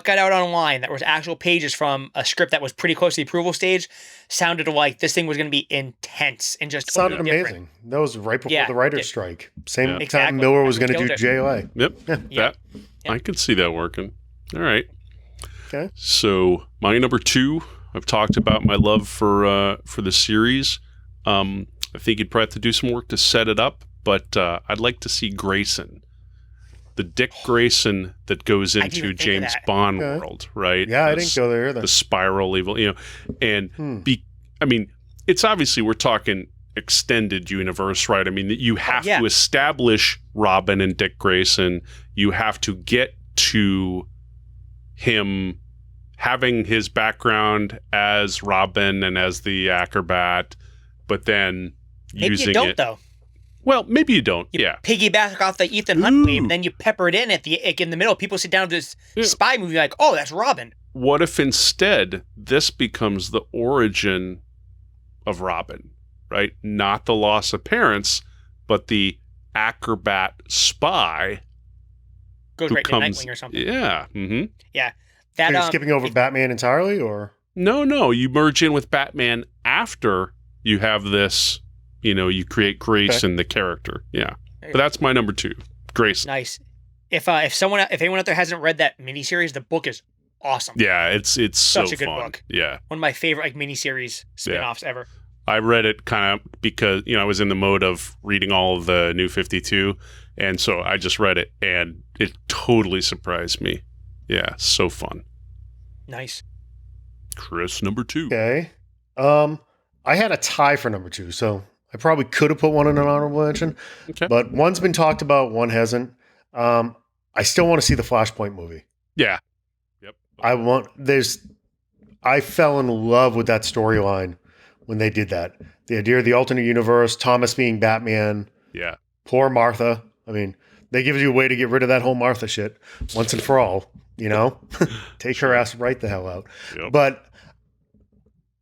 got out online that was actual pages from a script that was pretty close to the approval stage sounded like this thing was going to be intense and just It sounded totally different. amazing. That was right before Yeah, the writer's it- strike. Same Yeah. time Exactly. Miller was That's going what to do killed JLA. Yep. Yeah. That I could see that working. All right. Okay. So my number 2, I've talked about my love for the series. I think you'd probably have to do some work to set it up, but I'd like to see Grayson, the Dick Grayson that goes I didn't into even think of James that. Bond Okay. world, right? Yeah, I The didn't go there either. the spiral evil, and Hmm. I mean, it's obviously we're talking extended universe, right? I mean, that you have yeah. to establish Robin and Dick Grayson. You have to get to him having his background as Robin and as the acrobat, but then Maybe using you don't it. though. Well, maybe you don't. You Yeah. piggyback off the Ethan Hunt wave, Ooh. and then you pepper it in at in the middle. People sit down to this Yeah. spy movie like, oh, that's Robin. What if instead this becomes the origin of Robin, right? Not the loss of parents, but the acrobat spy Goes who right comes. to Nightwing or something. Yeah. Mm-hmm. That Are you skipping over Batman entirely, or No. You merge in with Batman after you have this. You create Grayson, the character. Yeah. There you But that's my number 2, Grayson. nice. If anyone out there hasn't read that miniseries, the book is awesome. Yeah, it's Such so a good fun. book. Yeah. One of my favorite miniseries spin-offs ever. I read it kind of because, I was in the mode of reading all of the New 52. And so I just read it and it totally surprised me. Yeah, so fun. Nice. Chris, number 2. okay? I had a tie for number 2, so I probably could have put one in an honorable mention, Okay. but one's been talked about, one hasn't. I still want to see the Flashpoint movie. Yeah. Yep. I fell in love with that storyline when they did that. The idea of the alternate universe, Thomas being Batman, Yeah. poor Martha. I mean, they give you a way to get rid of that whole Martha shit once and for all, Take her ass right the hell out. Yep. But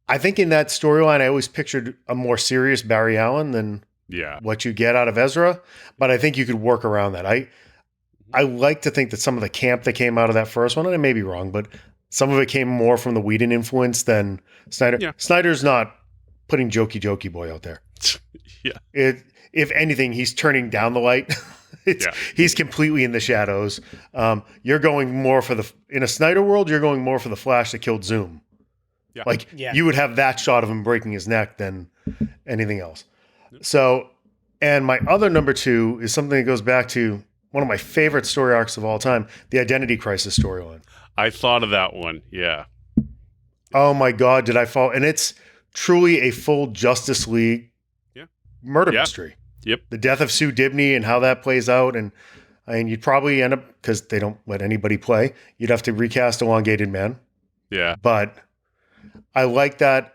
I think in that storyline, I always pictured a more serious Barry Allen than Yeah. what you get out of Ezra. But I think you could work around that. I like to think that some of the camp that came out of that first one, and I may be wrong, but some of it came more from the Whedon influence than Snyder. Yeah. Snyder's not putting jokey boy out there. Yeah. If anything, he's turning down the light. He's completely in the shadows. You're going more in a Snyder world, you're going more for the Flash that killed Zoom. Yeah. Like Yeah. you would have that shot of him breaking his neck than anything else. So, and my other number 2 is something that goes back to one of my favorite story arcs of all time, the Identity Crisis storyline. I thought of that one. Yeah. Oh my God, did I fall? And it's truly a full Justice League Yeah. murder Yeah. mystery. Yep. The death of Sue Dibney and how that plays out. And I mean, you'd probably end up, because they don't let anybody play, you'd have to recast Elongated Man. Yeah. But I like that.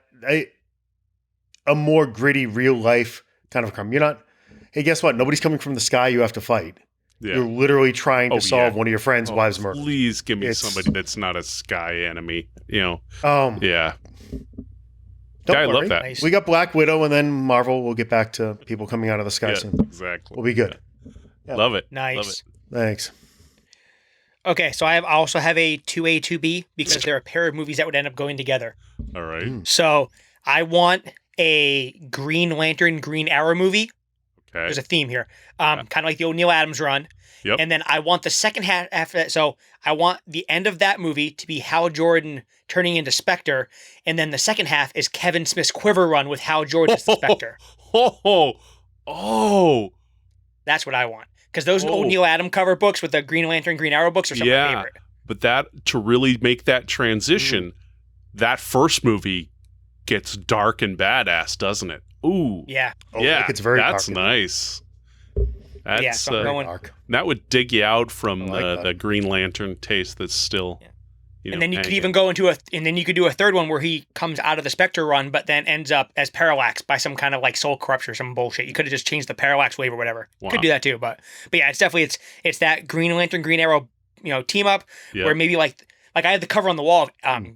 A more gritty, real life kind of crime. You're not, hey, guess what? Nobody's coming from the sky. You have to fight. Yeah. You're literally trying to solve one of your friend's wives' murder. Please give me somebody that's not a sky enemy. Yeah. Don't I worry. love that. Nice. We got Black Widow, and then Marvel. We'll get back to people coming out of the sky soon. Exactly. We'll be good. Yeah. Love it. Nice. Love it. Thanks. Okay, so I also have a 2A, 2B because they're a pair of movies that would end up going together. All right. So I want a Green Lantern, Green Arrow movie. Okay. There's a theme here. Kind of like the old Neil Adams run. Yep. And then I want the second half after that. So I want the end of that movie to be Hal Jordan turning into Spectre. And then the second half is Kevin Smith's Quiver run with Hal Jordan as the Spectre. Oh. That's what I want. Because those old Neil Adams cover books with the Green Lantern, Green Arrow books are some of my favorite. But that, to really make that transition, that first movie gets dark and badass, doesn't it? Ooh. Yeah. Yeah. It's very that's dark. nice. That's so I'm going- Dark. that would dig you out from like the Green Lantern taste that's still. And then you could even go into and then you could do a third one where he comes out of the Spectre run, but then ends up as Parallax by some kind of like soul corruption or some bullshit. You could have just changed the Parallax wave or whatever. Wow. Could do that too, but yeah, it's definitely it's that Green Lantern, Green Arrow, team up where maybe like I had the cover on the wall of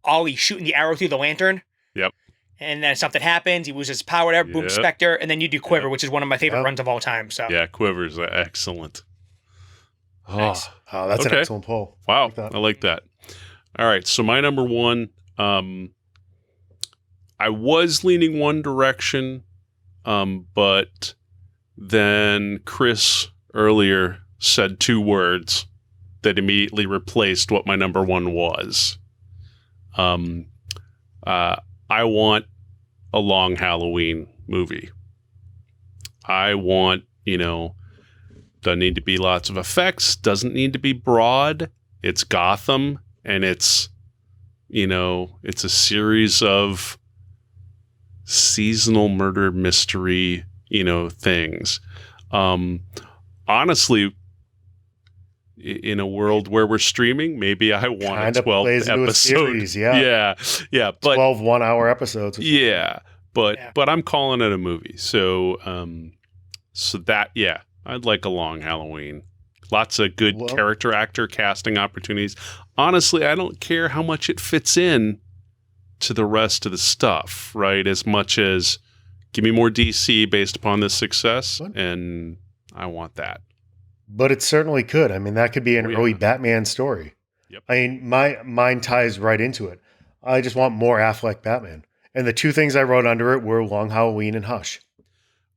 Ollie shooting the arrow through the lantern. Yep. And then something happens, he loses his power, whatever, boom, Spectre, and then you do Quiver, which is one of my favorite runs of all time. So yeah, Quiver's excellent. Nice. Oh, that's an excellent poll. Wow, I I like that. All right, so my number one, I was leaning one direction, but then Chris earlier said two words that immediately replaced what my number one was. I want a long Halloween movie. I want, doesn't need to be lots of effects, doesn't need to be broad. It's Gotham, and it's a series of seasonal murder mystery, things. Honestly, in a world where we're streaming, maybe I want Kinda a 12 plays into a episode series, yeah. Yeah, but 12 1-hour episodes. yeah, but I'm calling it a movie. So that I'd like a long Halloween. Lots of good character actor casting opportunities. Honestly, I don't care how much it fits in to the rest of the stuff, right? As much as give me more DC based upon this success, and I want that. But it certainly could. I mean, that could be an early Batman story. Yep. I mean, my mind ties right into it. I just want more Affleck Batman. And the two things I wrote under it were Long Halloween and Hush.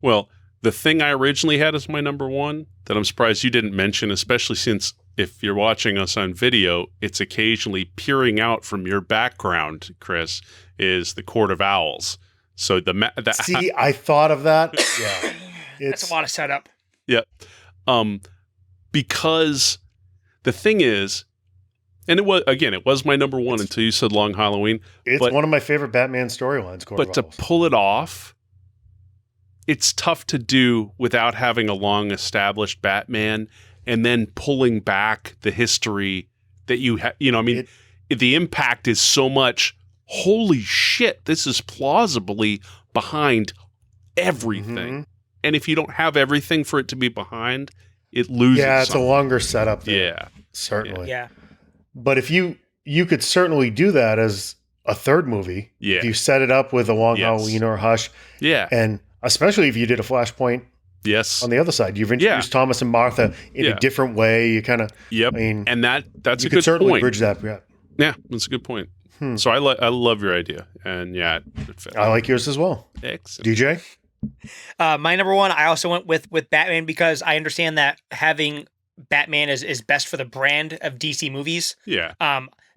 Well, the thing I originally had as my number one that I'm surprised you didn't mention, especially since if you're watching us on video, it's occasionally peering out from your background, Chris, is the Court of Owls. So See, I thought of that. Yeah. That's a lot of setup. Yep. Because the thing is, and it was my number one until you said Long Halloween. It's one of my favorite Batman storylines, Court of But to Owls. pull it off, it's tough to do without having a long established Batman and then pulling back the history that you have. The impact is so much, holy shit, this is plausibly behind everything. Mm-hmm. And if you don't have everything for it to be behind, it loses. Yeah, it's something. a longer setup there. Yeah. Certainly. Yeah. But if you could certainly do that as a third movie. Yeah. If you set it up with a Long Halloween or Hush. Yeah. And especially if you did a Flashpoint yes. on the other side. You've introduced Thomas and Martha in a different way. You kind of Yep. I mean, and that's you a could good certainly point. bridge that gap. Yeah, that's a good point. So I love your idea. And it fit. I like yours as well. Excellent. DJ? My number one, I also went with Batman because I understand that having Batman is best for the brand of DC movies. Yeah.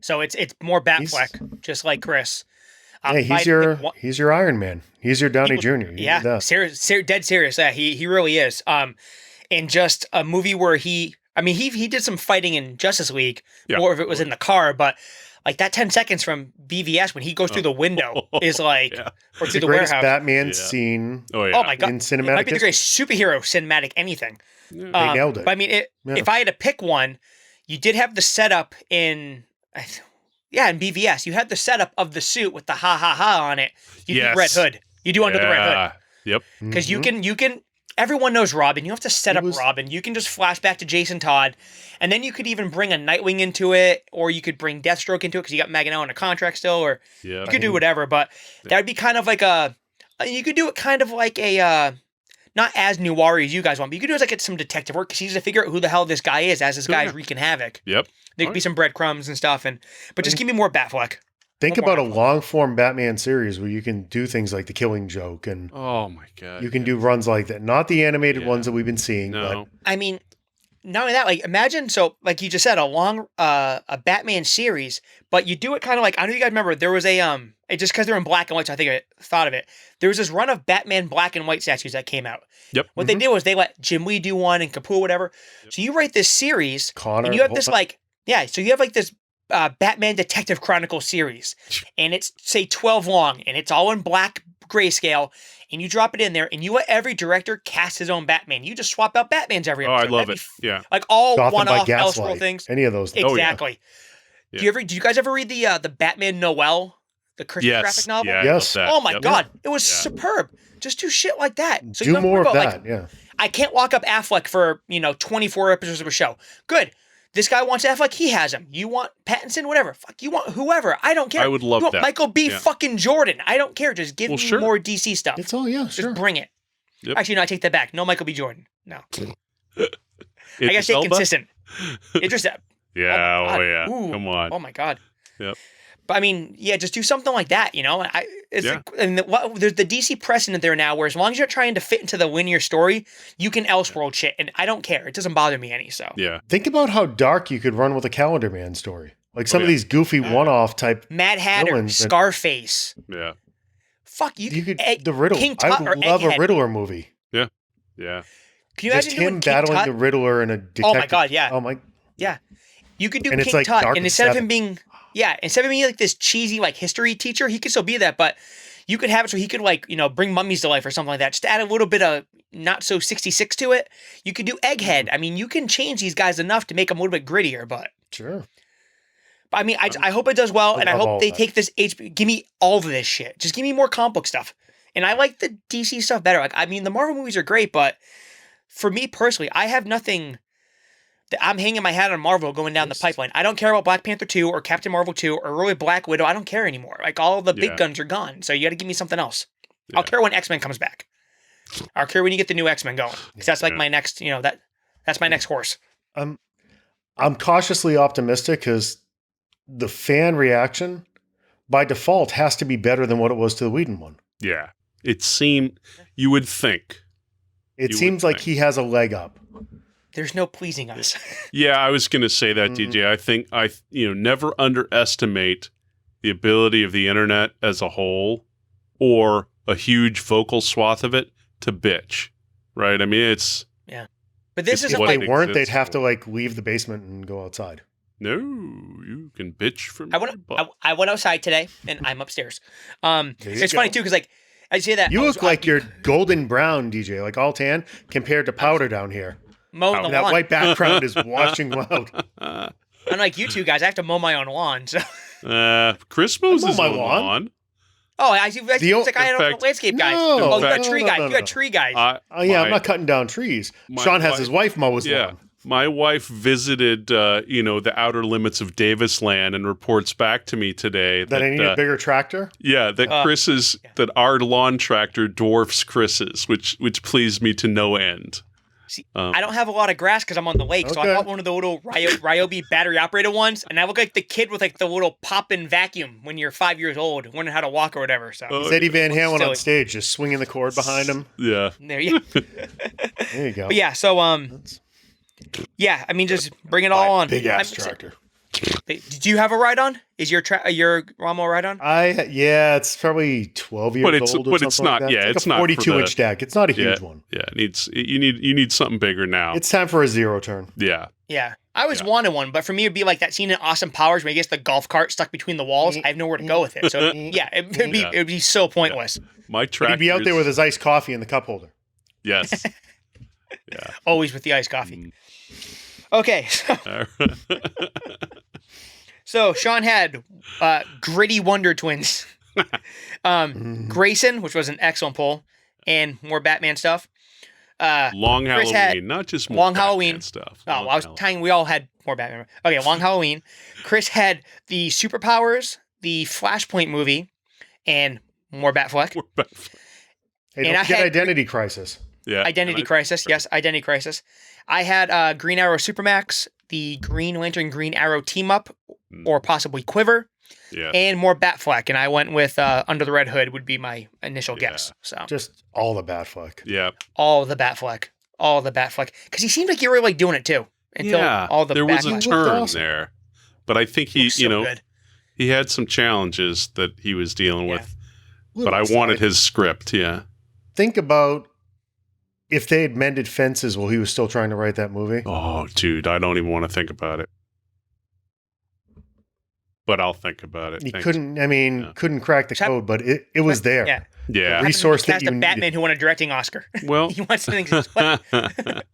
So it's more Batfleck, just like Chris. Hey, he's your Iron Man. He's your Downey Jr. Yeah, dead serious. Yeah, he really is. And just a movie where he did some fighting in Justice League. Yeah. More of it was in the car, but like that 10 seconds from BVS when he goes through the window is like, Yeah. or It's through the the greatest warehouse. Batman scene Oh yeah. Oh my god, in it cinematic might be the history. greatest superhero cinematic anything. Yeah. They nailed it. But I mean, if I had to pick one, you did have the setup in BVS. You had the setup of the suit with the ha ha ha on it. You do Yes. Red Hood. You do Under the Red Hood. Yep. Because Mhm. you can. Everyone knows Robin. You have to set It up was- Robin. You can just flash back to Jason Todd, and then you could even bring a Nightwing into it, or you could bring Deathstroke into it because you got Magneto on a contract still, or Yep. you could do whatever. But that would be kind of like you could do it kind of like a not as noir as you guys want, but you could do it like some detective work because you need to figure out who the hell this guy is as this guy's wreaking havoc. Yep. There could be some breadcrumbs and stuff, but just give me more Batfleck. Think One more about a Batfleck. long form Batman series where you can do things like the Killing Joke, and Oh my god. you can do runs like that. Not the animated Yeah. ones that we've been seeing, No. I mean, not only that, like imagine like you just said, a Batman series, but you do it kind of like I know you guys remember there was just because they're in black and white, so I think I thought of it. There was this run of Batman black and white statues that came out. Yep. What they did was they let Jim Lee do one and Kapoor whatever. So you write this series, Connor, and you have the this whole like so you have like this Batman Detective Chronicle series, and it's say 12 long, and it's all in black grayscale. And you drop it in there, and you let every director cast his own Batman. You just swap out Batmans every Oh, episode. I love That'd it. be Yeah. like all Gotham by one-off Elseworld Gaslight. things. Any of those. Oh, yeah. Exactly. Yeah. Do you guys ever read the Batman Noel, the Christmas graphic novel? Yeah. I Yes. love that. Oh my Yep. god, it was Yeah. superb. Just do shit like that. So you do don't have to more worry of about, that. Yeah. I can't lock up Affleck for 24 episodes of a show. Good. This guy wants Affleck, he has him. You want Pattinson, whatever. Fuck, you want whoever. I don't care. I would love you want that. Michael B. Yeah. fucking Jordan. I don't care. Just give me Sure. more DC stuff. It's all, yeah, Just sure. bring it. Yep. Actually, no, I take that back. No Michael B. Jordan. No. I gotta Idris stay Elba? consistent. Idris Elba. Yeah. Oh my Oh, God. yeah. Ooh. Come on. Oh my god. Yep. But I mean, yeah, just do something like that, Yeah. There's the DC precedent there now, where as long as you're trying to fit into the linear story, you can Elseworld shit, and I don't care. It doesn't bother me any. So Yeah. Think about how dark you could run with a Calendar Man story. Like some of yeah. these goofy one-off type. Mad Hatter, Villains that- Scarface, Yeah. fuck You could Egg- the Riddle. King I Tut would or love Egghead. a Riddler movie. Yeah. Can you Just imagine doing him King battling Tut? the Riddler in a detective. Oh my god, yeah, Oh my. yeah. You could do And it's King like Tut, dark and and instead of him seven. being like this cheesy like history teacher, he could still be that, but you could have it so he could bring mummies to life or something like that. Just add a little bit of not so 66 to it. You could do Egghead. I mean, you can change these guys enough to make them a little bit grittier, but. Sure. I mean, I hope it does well, and I love all hope they that. take this HBO. Give me all of this shit. Just give me more comic book stuff. And I like the DC stuff better. Like, I mean, the Marvel movies are great, but for me personally, I have nothing that I'm hanging my hat on Marvel going down the pipeline. I don't care about Black Panther 2 or Captain Marvel 2 or really Black Widow. I don't care anymore. Like, all the big Yeah. guns are gone. So you got to give me something else. Yeah. I'll care when X-Men comes back. I'll care when you get the new X-Men going. Because that's like Yeah. my next, that's my next horse. I'm cautiously optimistic because the fan reaction by default has to be better than what it was to the Whedon one. Yeah. It seemed, you would think. It You seems would like think. he has a leg up. There's no pleasing us. Yeah, I was going to say that, Mhm. DJ. I think never underestimate the ability of the internet as a whole or a huge vocal swath of it to bitch, right? I mean, it's But this It's isn't If what like they it weren't, they'd exists have to for. like leave the basement and go outside. no, you can bitch from I your went. butt. I went outside today, and I'm upstairs. There you It's funny go. too, because like I say that You I was look like you're golden brown, DJ, like all tan compared to powder down here. mowing the And that lawn. white background is washing out. Unlike you two guys, I have to mow my own lawn. So, Chris mows I mow his my own lawn. lawn. oh, I see. The It's like I in don't know fact- landscape guys. No, Oh, you got no, tree no, guys. no, You got no. tree guys. Oh yeah, My- I'm not cutting down trees. My Sean has wife- his wife mow his Yeah. lawn. My wife visited, the outer limits of Davis land and reports back to me today That I need a bigger tractor. that that our lawn tractor dwarfs Chris's, which pleased me to no end. See, I don't have a lot of grass because I'm on the lake, so I Okay. got one of the little Ryobi battery operated ones, and I look like the kid with like the little pop-in vacuum when you're 5 years old, learning how to walk or whatever. So Oh, It's Eddie Van Halen silly. on stage, just swinging the cord behind him. Yeah, there you. There you go. But yeah, so That's yeah, I mean, just bring it all on. big ass I'm- tractor. Do you have a ride on? Is your Ramo ride on? It's probably 12 years But it's- old. Or but it's something like not- that. yeah, like it's a not for 42-inch deck. It's not a yeah, huge one. yeah. You need something bigger now. It's time for a zero turn. Yeah, Yeah. I always wanted one, but for me, it'd be like that scene in Austin Powers where he gets the golf cart stuck between the walls. I have nowhere to go with it. So yeah, it'd be so pointless. My But tractor. he'd be out there with his iced coffee in the cup holder. Yes. Yeah. Always with the iced coffee. Okay, so Sean had Gritty Wonder Twins, Grayson, which was an excellent poll, and more Batman stuff. Long Chris Halloween, had not just more Long Batman Halloween stuff. Oh, well, I was telling we all had more Batman. Okay, Long Halloween. Chris had the superpowers, the Flashpoint movie, and more Batfleck. More Batfleck. Hey, And don't I forget had- Identity Crisis. Yeah. Identity Crisis. Yes, Identity Crisis. I had Green Arrow Supermax, the Green Lantern Green Arrow team up, or possibly Quiver, Yeah. and more Batfleck. And I went with Under the Red Hood would be my initial guess. So Just all the Batfleck. Yeah. all the Batfleck. Because he seemed like you were like doing it too. Until Yeah. all the there was a Batfleck. Looked turn awesome. there. But I think he, Looks so good. he had some challenges that he was dealing Yeah. with. But I wanted his script. Yeah. Think about if they had mended fences while he was still trying to write that movie. Oh, dude, I don't even want to think about it. But I'll think about it. He Thanks. couldn't crack the Chap- code, but it was there. Yeah. Yeah. Resource that cast you a Batman needed. who won a directing Oscar. Well, He wants to think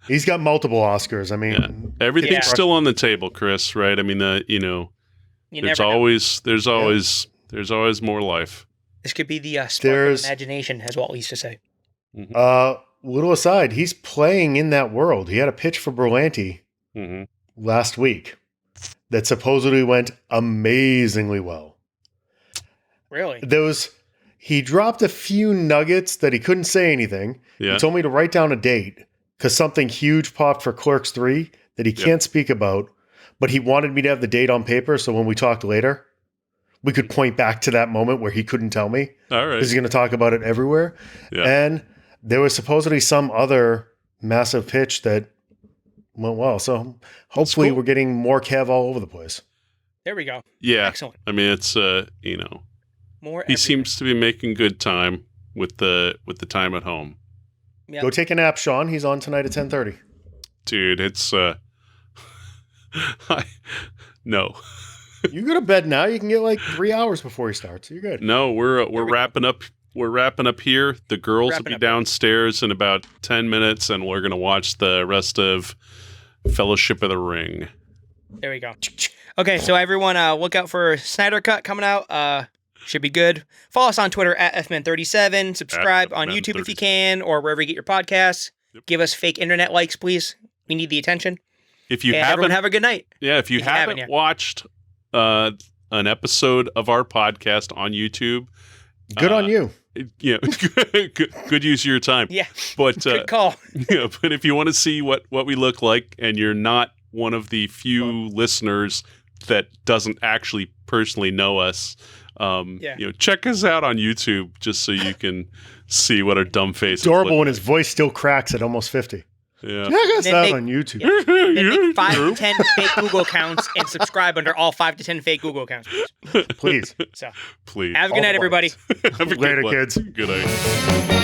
He's got multiple Oscars. I mean, everything's Yeah. still on the table, Chris, right? I mean, you there's never know. there's always more life. This could be the spark of There's- imagination, as Walt used to say. little aside, he's playing in that world. He had a pitch for Berlanti Hmm. last week that supposedly went amazingly well. Really? He dropped a few nuggets that he couldn't say anything. Yeah. He told me to write down a date because something huge popped for Clerks 3 that he can't speak about, but he wanted me to have the date on paper so when we talked later, we could point back to that moment where he couldn't tell me All right. because he's going to talk about it everywhere. Yeah. And there was supposedly some other massive pitch that went well. So hopefully cool. we're getting more Kev all over the place. There we go. Yeah. Excellent. I mean, it's More. he everywhere. seems to be making good time with the time at home. Yep. Go take a nap, Sean. He's on tonight at 10:30. Dude, it's no. You go to bed now. You can get like 3 hours before he starts. You're good. No, we're wrapping up. We're wrapping up here. The girls will Wrapping be up. downstairs in about 10 minutes, and we're gonna watch the rest of Fellowship of the Ring. There we go. Okay, so everyone, look out for Snyder Cut coming out. Should be good. Follow us on Twitter at FMN37. Subscribe on YouTube if you can, or wherever you get your podcasts. Yep. Give us fake internet likes, please. We need the attention. If you And everyone haven't, have a good night. if you haven't yet. watched an episode of our podcast on YouTube, Good on you. good use of your time. Yeah, But good call. but if you want to see what we look like, and you're not one of the few listeners that doesn't actually personally know us, check us out on YouTube just so you can see what our dumb faces Adorable look when his voice still cracks at almost 50. Yeah. Check us Then out make- on YouTube. Then make 5 to 10 fake Google accounts and subscribe under all 5 to 10 fake Google accounts. Please. So Please. have a good night, everybody. Have a good Later, one. kids. Good night.